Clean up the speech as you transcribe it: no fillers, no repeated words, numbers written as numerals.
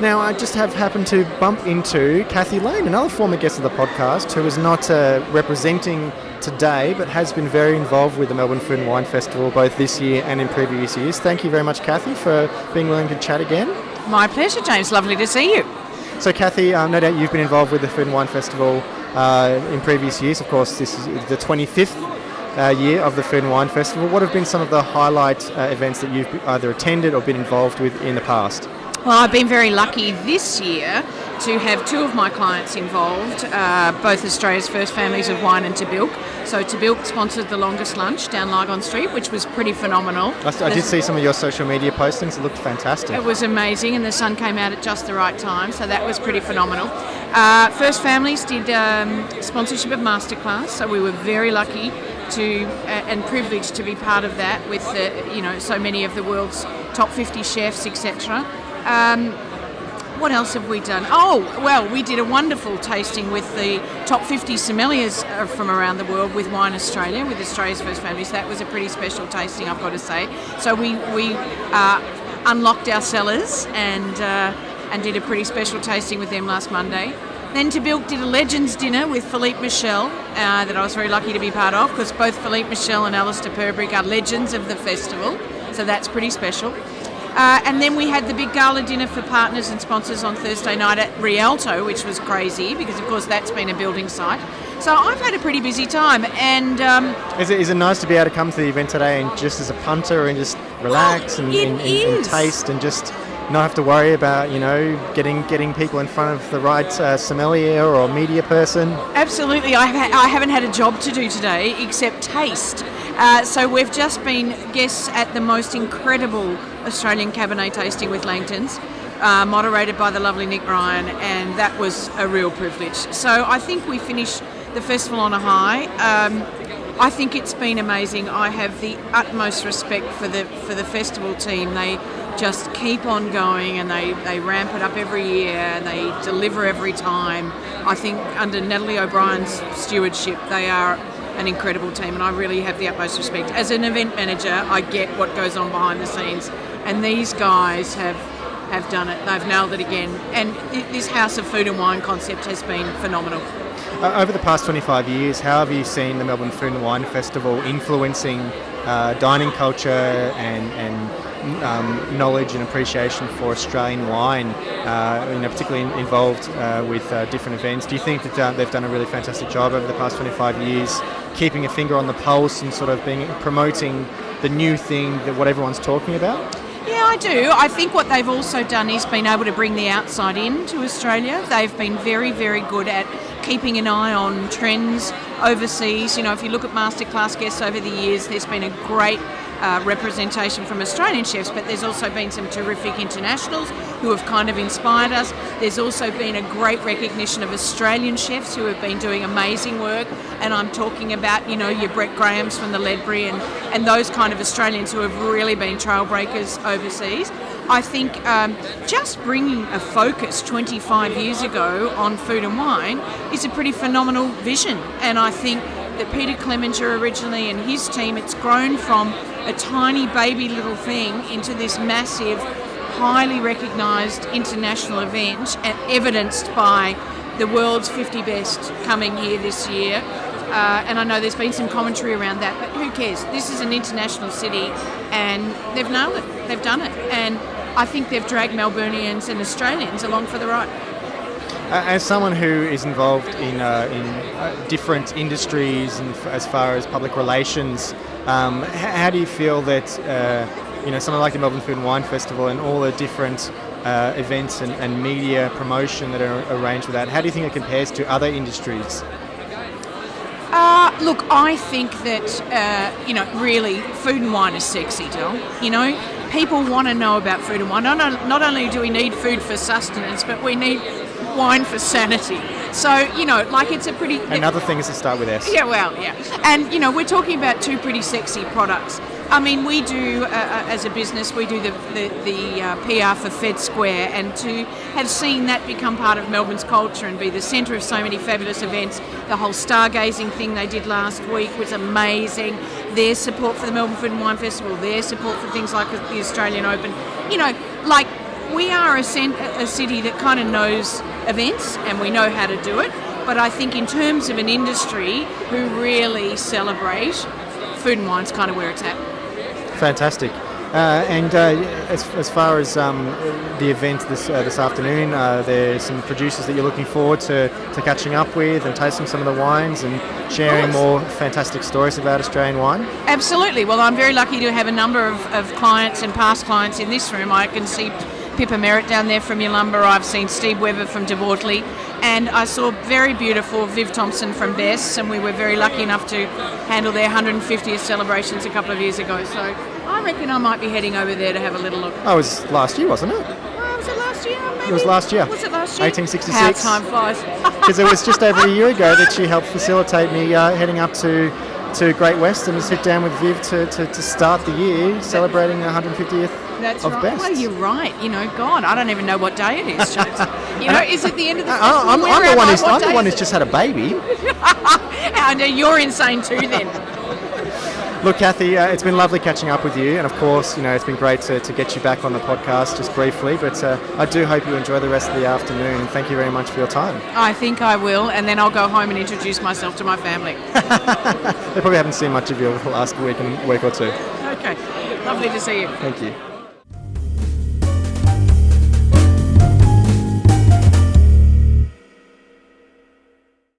Now, I just have happened to bump into Kathy Lane, another former guest of the podcast, who is not representing today, but has been very involved with the Melbourne Food Wine Festival both this year and in previous years. Thank you very much, Kathy, for being willing to chat again. My pleasure, James. Lovely to see you. So, Kathy, no doubt you've been involved with the Food and Wine Festival in previous years. Of course, this is the 25th year of the Food and Wine Festival. What have been some of the highlight events that you've either attended or been involved with in the past? Well, I've been very lucky this year to have two of my clients involved, both Australia's First Families of Wine and Tabilk. So Tabilk sponsored the longest lunch down Lygon Street, which was pretty phenomenal. I did see some of your social media postings. It looked fantastic. It was amazing, and the sun came out at just the right time, so that was pretty phenomenal. First Families did sponsorship of Masterclass, so we were very lucky to and privileged to be part of that with so many of the world's top 50 chefs, etc. What else have we done? Oh, well, we did a wonderful tasting with the top 50 sommeliers from around the world with Wine Australia, with Australia's First Families. That was a pretty special tasting, I've got to say. So we unlocked our cellars and did a pretty special tasting with them last Monday. Then Tabilk did a Legends dinner with Philippe Michel that I was very lucky to be part of, because both Philippe Michel and Alistair Purbrick are legends of the festival, so that's pretty special. And then we had the big gala dinner for partners and sponsors on Thursday night at Rialto, which was crazy because, of course, that's been a building site. So I've had a pretty busy time. And Is it nice to be able to come to the event today and just as a punter and just relax and taste and just not have to worry about, getting people in front of the right sommelier or media person? Absolutely. I haven't had a job to do today except taste. So we've just been guests at the most incredible Australian Cabernet tasting with Langton's, moderated by the lovely Nick Ryan, and that was a real privilege. So I think we finished the festival on a high. I think it's been amazing. I have the utmost respect for the festival team. They just keep on going and they ramp it up every year and they deliver every time. I think under Natalie O'Brien's stewardship, they are an incredible team, and I really have the utmost respect. As an event manager, I get what goes on behind the scenes, and these guys have done it. They've nailed it again, and this House of Food and Wine concept has been phenomenal. Over the past 25 years, how have you seen the Melbourne Food and Wine Festival influencing dining culture and knowledge and appreciation for Australian wine, particularly involved with different events? Do you think that they've done a really fantastic job over the past 25 years, keeping a finger on the pulse and sort of promoting the new thing that what everyone's talking about? Yeah, I do. I think what they've also done is been able to bring the outside in to Australia. They've been very, very good at keeping an eye on trends overseas. If you look at masterclass guests over the years, there's been a great representation from Australian chefs, but there's also been some terrific internationals who have kind of inspired us. There's also been a great recognition of Australian chefs who have been doing amazing work, and I'm talking about, your Brett Grahams from the Ledbury and those kind of Australians who have really been trailbreakers overseas. I think just bringing a focus 25 years ago on food and wine is a pretty phenomenal vision, and I think that Peter Clemenger originally and his team, it's grown from a tiny baby little thing into this massive, highly recognised international event, and evidenced by the world's 50 best coming here this year. And I know there's been some commentary around that, but who cares? This is an international city, and they've nailed it. They've done it, and I think they've dragged Melburnians and Australians along for the ride. As someone who is involved in different industries and as far as public relations, how do you feel that something like the Melbourne Food and Wine Festival and all the different events and media promotion that are arranged with that, how do you think it compares to other industries? Look, I think that really food and wine is sexy, Del. People want to know about food and wine. Not only do we need food for sustenance, but we need wine for sanity. So, it's a pretty... Another thing is to start with S. Yeah, well, yeah. And, we're talking about two pretty sexy products. I mean, we do, as a business, we do the PR for Fed Square, and to have seen that become part of Melbourne's culture and be the centre of so many fabulous events, the whole stargazing thing they did last week was amazing. Their support for the Melbourne Food and Wine Festival, their support for things like the Australian Open, we are a city that kind of knows events and we know how to do it. But I think in terms of an industry who really celebrate, food and wine's kind of where it's at. Fantastic. As far as the event this afternoon, there's some producers that you're looking forward to catching up with and tasting some of the wines and sharing more fantastic stories about Australian wine? Absolutely. Well, I'm very lucky to have a number of clients and past clients in this room. I can see Pippa Merritt down there from Yalumba. I've seen Steve Weber from De Wortley, and I saw very beautiful Viv Thompson from Bess, and we were very lucky enough to handle their 150th celebrations a couple of years ago. So I reckon I might be heading over there to have a little look. Oh, it was last year, wasn't it? Was it last year? Maybe? It was last year. Was it last year? 1866. How time flies. Because it was just over a year ago that she helped facilitate me heading up to Great Western to sit down with Viv to start the year celebrating the 150th That's of right. Best. Well, you're right. God, I don't even know what day it is, James. Is it the end of the festival? I'm the one who's just had a baby. And you're insane too then. Look, Kathy, it's been lovely catching up with you, and of course, it's been great to get you back on the podcast just briefly, but I do hope you enjoy the rest of the afternoon, and thank you very much for your time. I think I will, and then I'll go home and introduce myself to my family. They probably haven't seen much of you over the last week or two. Okay, lovely to see you. Thank you.